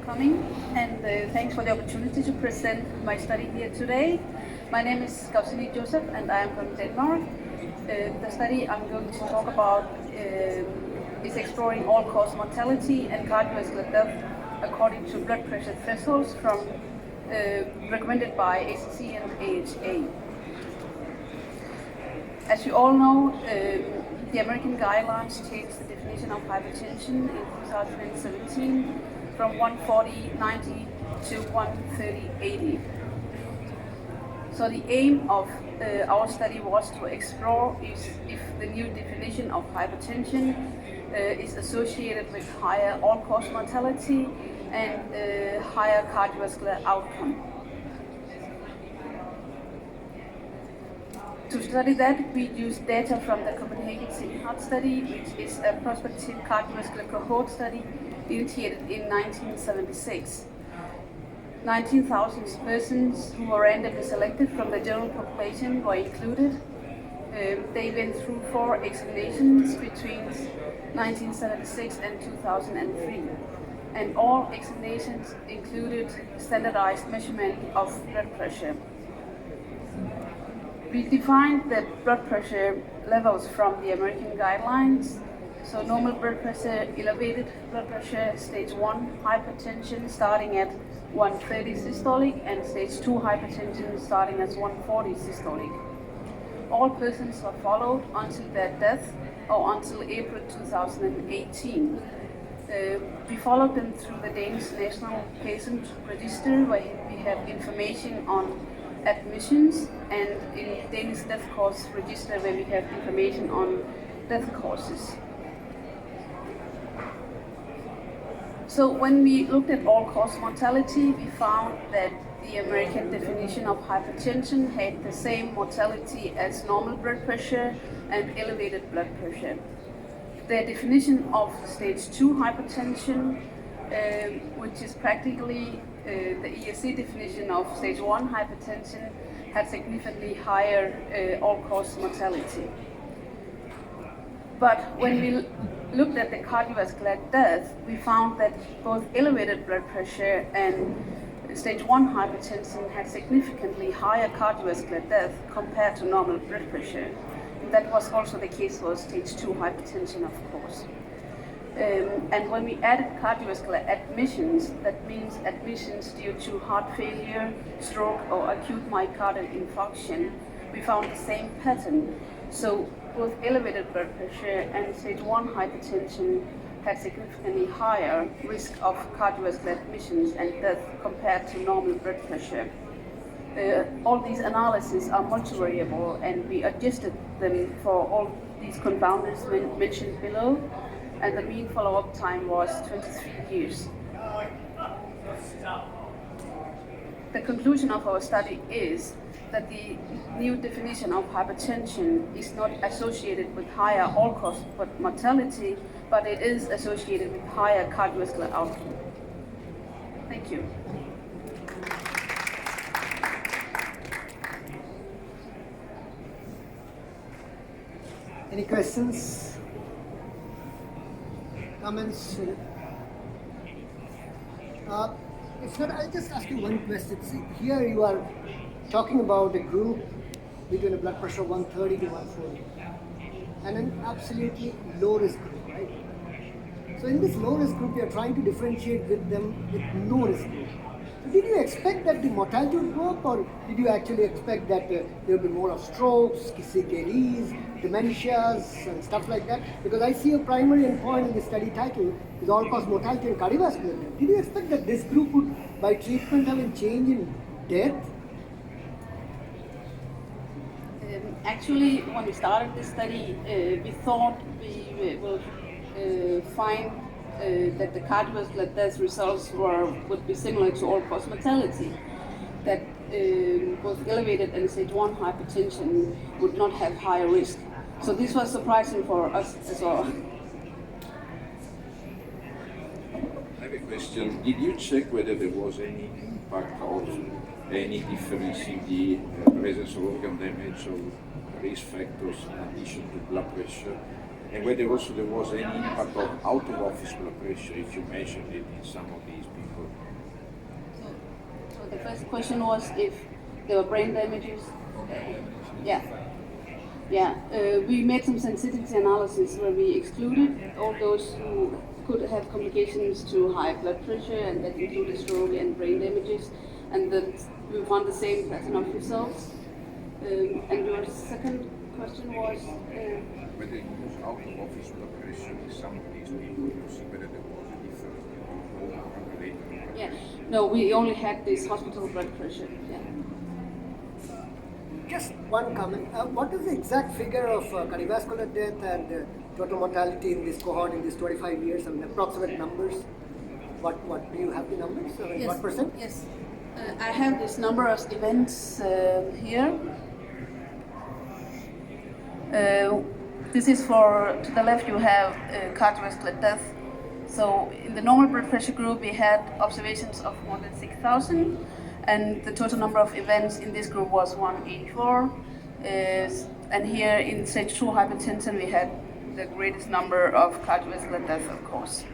Coming and thanks for the opportunity to present my study here today. My name is Gowsini Joseph and I am from Denmark. The study I'm going to talk about is exploring all-cause mortality and cardiovascular death according to blood pressure thresholds from recommended by ESC and AHA. As you all know, the American guidelines changed the definition of hypertension in 2017 from 140/90 to 130/80. So the aim of our study was to explore if the new definition of hypertension is associated with higher all-cause mortality and higher cardiovascular outcome. To study that, we used data from the Copenhagen City Heart Study, which is a prospective cardiovascular cohort study initiated in 1976. 19,000 persons who were randomly selected from the general population were included. They went through 4 examinations between 1976 and 2003. And all examinations included standardized measurement of blood pressure. We defined the blood pressure levels from the American guidelines. So normal blood pressure, elevated blood pressure, stage 1 hypertension starting at 130 systolic and stage 2 hypertension starting at 140 systolic. All persons were followed until their death or until April 2018. We followed them through the Danish National Patient Register where we have information on admissions and in Danish Death Cause Register where we have information on death causes. So when we looked at all-cause mortality, we found that the American definition of hypertension had the same mortality as normal blood pressure and elevated blood pressure. The definition of stage 2 hypertension, which is practically the ESC definition of stage 1 hypertension, had significantly higher all-cause mortality. But when we looked at the cardiovascular death, we found that both elevated blood pressure and stage 1 hypertension had significantly higher cardiovascular death compared to normal blood pressure. And that was also the case for stage 2 hypertension, of course. And when we added cardiovascular admissions, that means admissions due to heart failure, stroke, or acute myocardial infarction, we found the same pattern. So both elevated blood pressure and stage 1 hypertension had significantly higher risk of cardiovascular admissions and death compared to normal blood pressure. All these analyses are multivariable and we adjusted them for all these confounders mentioned below, and the mean follow-up time was 23 years. The conclusion of our study is that the new definition of hypertension is not associated with higher all-cause mortality, but it is associated with higher cardiovascular outcome. Thank you. Any questions? Comments? If not, I'll just ask you one question. See, here you are talking about a group between a blood pressure of 130 to 140 and an absolutely low risk group, right? So in this low risk group, you are trying to differentiate with them with no risk group. So did you expect that the mortality would go up, or did you actually expect that there will be more of strokes, CKDs, dementias and stuff like that? Because I see a primary endpoint in the study title is all-cause mortality and cardiovascular death. Did you expect that this group would, by treatment, have a change in death? Actually, when we started this study, we thought we will find that the cardiovascular death results would be similar to all-cause mortality, that both elevated and stage 1 hypertension would not have higher risk. So this was surprising for us as well. I have a question. Did you check whether there was any impact of any difference in the presence of organ damage or risk factors in addition to blood pressure? And whether also there was any impact of out-of-office blood pressure, if you mentioned it in some of these people? people. So the first question was if there were brain damages. Yeah. Yeah, we made some sensitivity analysis where we excluded all those who could have complications to high blood pressure, and that included stroke and brain damages, and that we found the same pattern of results. And your second question was? Whether you use out-of-office blood pressure with some of these people, you see whether there was a difference between Yeah, no, we only had this hospital blood pressure. Yeah. Just one comment. What is the exact figure of cardiovascular death and total mortality in this cohort in these 25 years? I mean, approximate numbers. What do you have the numbers? I mean, Yes. what percent? Yes. I have this number of events here. This is for, to the left you have cardiovascular death. So in the normal blood pressure group we had observations of more than 6,000, and the total number of events in this group was 184. And here in stage 2 hypertension we had the greatest number of cardiovascular death, of course.